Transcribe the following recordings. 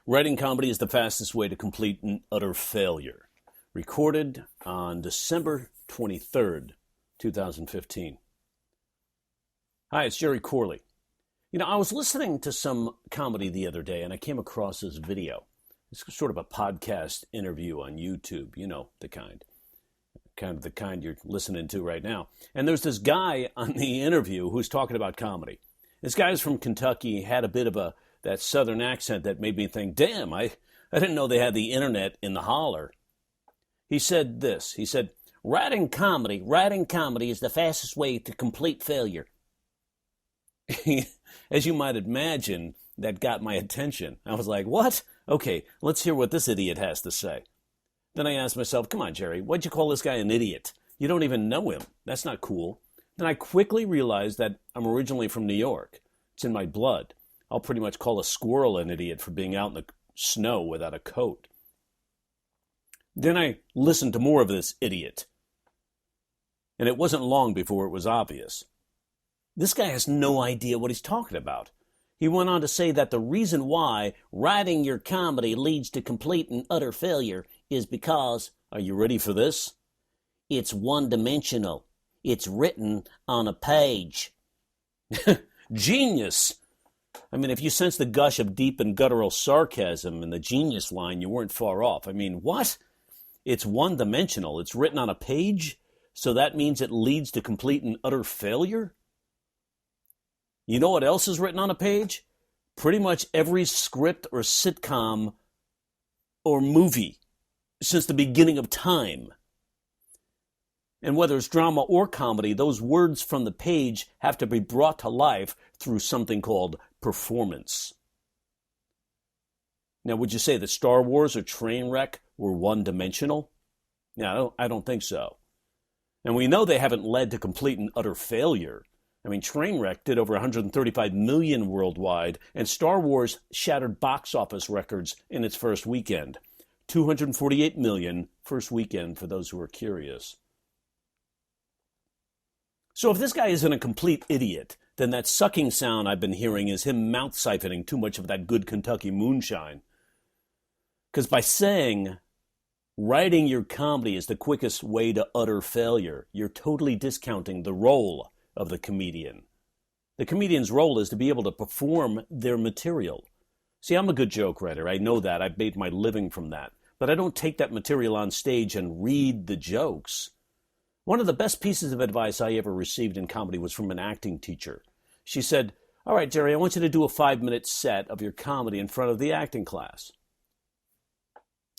Writing comedy is the fastest way to complete an utter failure. Recorded on December 23rd, 2015. Hi, it's Jerry Corley. I was listening to some comedy the other day and I came across this video. It's sort of a podcast interview on YouTube, the kind you're listening to right now. And there's this guy on the interview who's talking about comedy. This guy's from Kentucky, had a bit of that southern accent that made me think, damn, I didn't know they had the internet in the holler. He said this, he said, writing comedy is the fastest way to complete failure. As you might imagine, that got my attention. I was like, what? Okay, let's hear what this idiot has to say. Then I asked myself, come on, Jerry, why'd you call this guy an idiot? You don't even know him. That's not cool. Then I quickly realized that I'm originally from New York. It's in my blood. I'll pretty much call a squirrel an idiot for being out in the snow without a coat. Then I listened to more of this idiot. And it wasn't long before it was obvious. This guy has no idea what he's talking about. He went on to say that the reason why writing your comedy leads to complete and utter failure is because, are you ready for this? It's one-dimensional. It's written on a page. Genius! I mean, if you sense the gush of deep and guttural sarcasm in the genius line, you weren't far off. I mean, what? It's one-dimensional. It's written on a page? So that means it leads to complete and utter failure? You know what else is written on a page? Pretty much every script or sitcom or movie since the beginning of time. And whether it's drama or comedy, those words from the page have to be brought to life through something called performance. Now, would you say that Star Wars or Trainwreck were one-dimensional? No, I don't think so. And we know they haven't led to complete and utter failure. I mean, Trainwreck did over 135 million worldwide, and Star Wars shattered box office records in its first weekend. 248 million first weekend, for those who are curious. So if this guy isn't a complete idiot, then that sucking sound I've been hearing is him mouth-siphoning too much of that good Kentucky moonshine. Because by saying writing your comedy is the quickest way to utter failure, you're totally discounting the role of the comedian. The comedian's role is to be able to perform their material. See, I'm a good joke writer. I know that. I've made my living from that. But I don't take that material on stage and read the jokes. One of the best pieces of advice I ever received in comedy was from an acting teacher. She said, all right, Jerry, I want you to do a 5-minute set of your comedy in front of the acting class.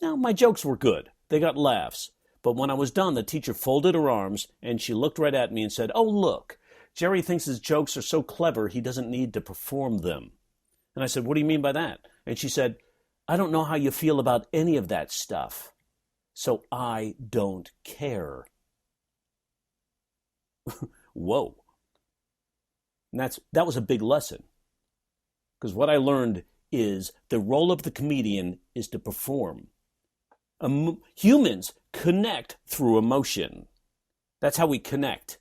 Now, my jokes were good. They got laughs. But when I was done, the teacher folded her arms and she looked right at me and said, oh, look, Jerry thinks his jokes are so clever he doesn't need to perform them. And I said, what do you mean by that? And she said, I don't know how you feel about any of that stuff, so I don't care. Whoa. And that was a big lesson. Because what I learned is the role of the comedian is to perform. Humans connect through emotion. That's how we connect.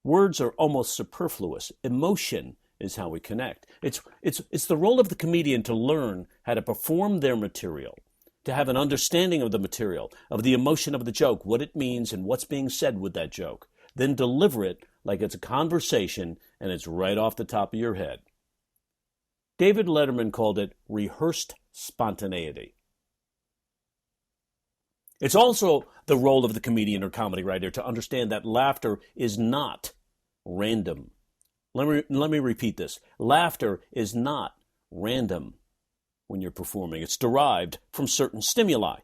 Words are almost superfluous. Emotion is how we connect. It's the role of the comedian to learn how to perform their material, to have an understanding of the material, of the emotion of the joke, what it means and what's being said with that joke. Then deliver it like it's a conversation and it's right off the top of your head. David Letterman called it rehearsed spontaneity. It's also the role of the comedian or comedy writer to understand that laughter is not random. Let me repeat this. Laughter is not random when you're performing. It's derived from certain stimuli.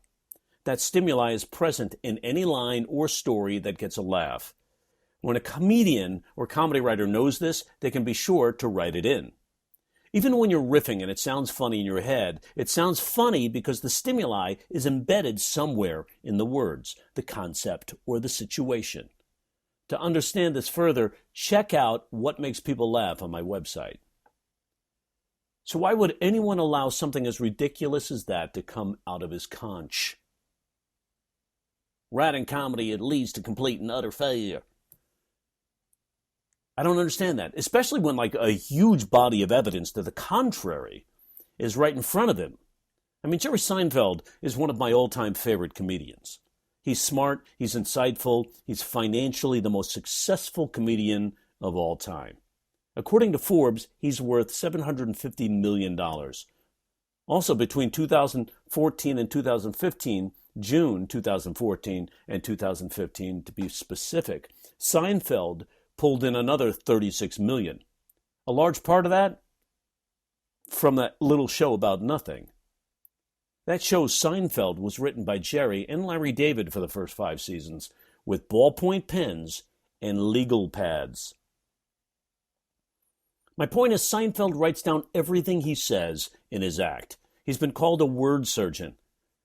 That stimuli is present in any line or story that gets a laugh. When a comedian or comedy writer knows this, they can be sure to write it in. Even when you're riffing and it sounds funny in your head, it sounds funny because the stimuli is embedded somewhere in the words, the concept, or the situation. To understand this further, check out What Makes People Laugh on my website. So why would anyone allow something as ridiculous as that to come out of his conch? Writing comedy, it leads to complete and utter failure. I don't understand that, especially when like a huge body of evidence to the contrary is right in front of him. I mean, Jerry Seinfeld is one of my all-time favorite comedians. He's smart, he's insightful, he's financially the most successful comedian of all time. According to Forbes, he's worth $750 million. Also, between 2014 and 2015, June 2014 and 2015 to be specific, Seinfeld pulled in another $36 million. A large part of that from that little show about nothing. That show, Seinfeld, was written by Jerry and Larry David for the first 5 seasons with ballpoint pens and legal pads. My point is, Seinfeld writes down everything he says in his act. He's been called a word surgeon,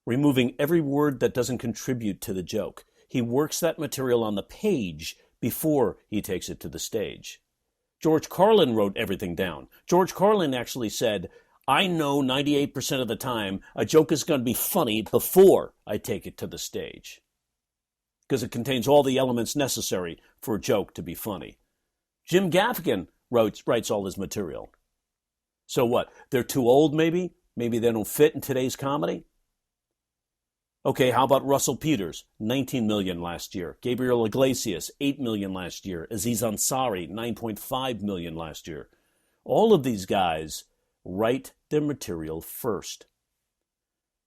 removing every word that doesn't contribute to the joke. He works that material on the page before he takes it to the stage. George Carlin wrote everything down. George Carlin actually said, I know 98% of the time a joke is going to be funny before I take it to the stage, because it contains all the elements necessary for a joke to be funny. Jim Gaffigan writes all his material. So what? They're too old, maybe? Maybe they don't fit in today's comedy? Okay, how about Russell Peters? $19 million last year. Gabriel Iglesias, $8 million last year. Aziz Ansari, $9.5 million last year. All of these guys write their material first.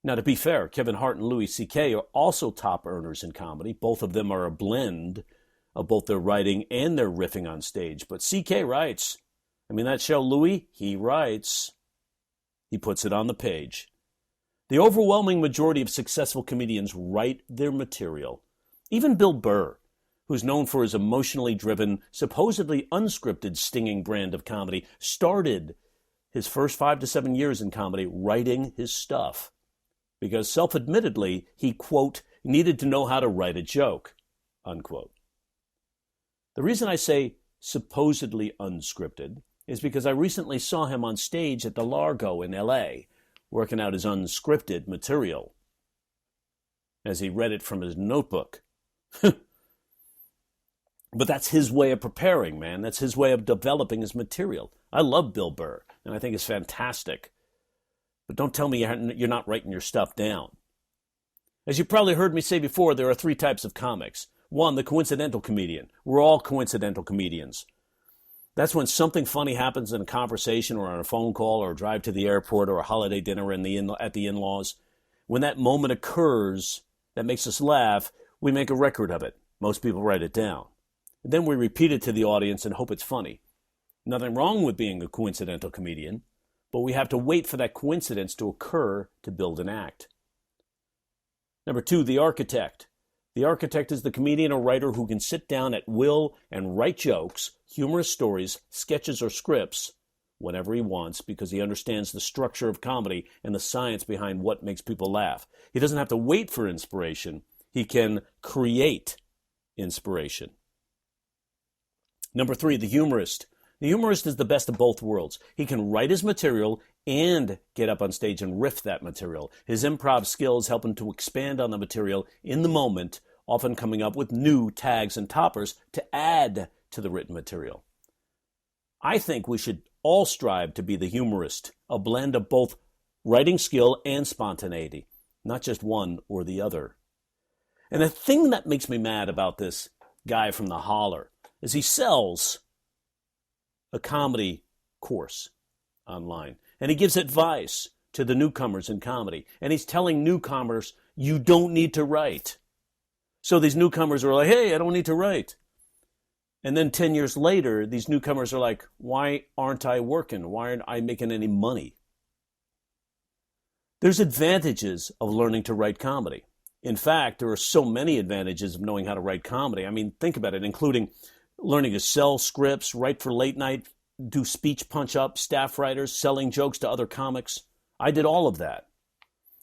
Now, to be fair, Kevin Hart and Louis C.K. are also top earners in comedy. Both of them are a blend of both their writing and their riffing on stage. But C.K. writes. I mean, that show, Louis, he writes. He puts it on the page. The overwhelming majority of successful comedians write their material. Even Bill Burr, who's known for his emotionally driven, supposedly unscripted, stinging brand of comedy, started his first 5 to 7 years in comedy writing his stuff. Because self-admittedly, he, quote, needed to know how to write a joke, unquote. The reason I say supposedly unscripted is because I recently saw him on stage at the Largo in L.A., working out his unscripted material as he read it from his notebook. But that's his way of preparing, man. That's his way of developing his material. I love Bill Burr, and I think it's fantastic. But don't tell me you're not writing your stuff down. As you probably heard me say before, there are 3 types of comics. 1, the coincidental comedian. We're all coincidental comedians. That's when something funny happens in a conversation or on a phone call or a drive to the airport or a holiday dinner at the in-laws. When that moment occurs that makes us laugh, we make a record of it. Most people write it down. And then we repeat it to the audience and hope it's funny. Nothing wrong with being a coincidental comedian, but we have to wait for that coincidence to occur to build an act. Number 2, the architect. The architect is the comedian or writer who can sit down at will and write jokes, humorous stories, sketches, or scripts whenever he wants because he understands the structure of comedy and the science behind what makes people laugh. He doesn't have to wait for inspiration. He can create inspiration. Number 3, the humorist. The humorist is the best of both worlds. He can write his material and get up on stage and riff that material. His improv skills help him to expand on the material in the moment, often coming up with new tags and toppers to add to the written material. I think we should all strive to be the humorist, a blend of both writing skill and spontaneity, not just one or the other. And the thing that makes me mad about this guy from the holler is he sells a comedy course online. And he gives advice to the newcomers in comedy. And he's telling newcomers, you don't need to write. So these newcomers are like, hey, I don't need to write. And then 10 years later, these newcomers are like, why aren't I working? Why aren't I making any money? There's advantages of learning to write comedy. In fact, there are so many advantages of knowing how to write comedy. I mean, think about it, including learning to sell scripts, write for late night, do speech punch-up, staff writers, selling jokes to other comics. I did all of that.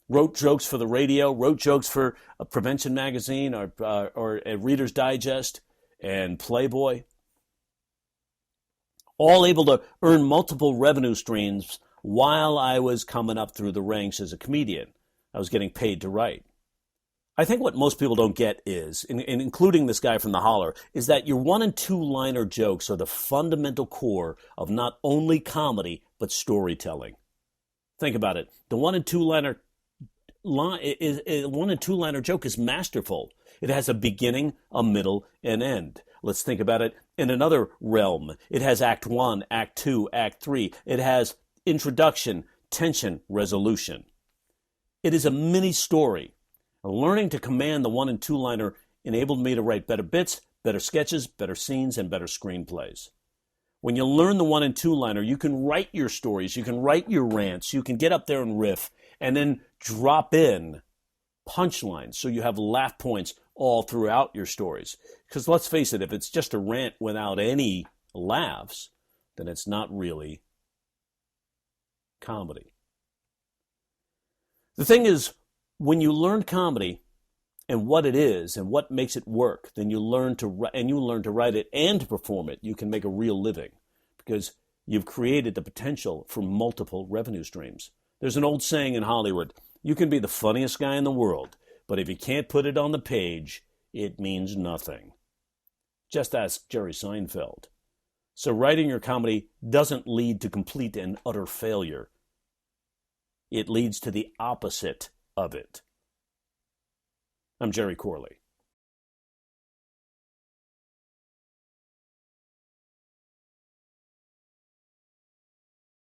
Wrote jokes for the radio, wrote jokes for a Prevention magazine or a Reader's Digest and Playboy. All able to earn multiple revenue streams while I was coming up through the ranks as a comedian. I was getting paid to write. I think what most people don't get is, including this guy from the holler, is that your 1- and 2-liner jokes are the fundamental core of not only comedy, but storytelling. Think about it. The 1- and 2-liner one and two liner joke is masterful. It has a beginning, a middle, and end. Let's think about it in another realm. It has act one, act two, act three. It has introduction, tension, resolution. It is a mini story. Learning to command the one and two liner enabled me to write better bits, better sketches, better scenes, and better screenplays. When you learn the one and two liner, you can write your stories, you can write your rants, you can get up there and riff, and then drop in punchlines so you have laugh points all throughout your stories. Because let's face it, if it's just a rant without any laughs, then it's not really comedy. The thing is, when you learn comedy and what it is and what makes it work, then you learn to write it and to perform it. You can make a real living because you've created the potential for multiple revenue streams. There's an old saying in Hollywood, you can be the funniest guy in the world, but if you can't put it on the page, it means nothing. Just ask Jerry Seinfeld. So writing your comedy doesn't lead to complete and utter failure. It leads to the opposite of it. I'm Jerry Corley.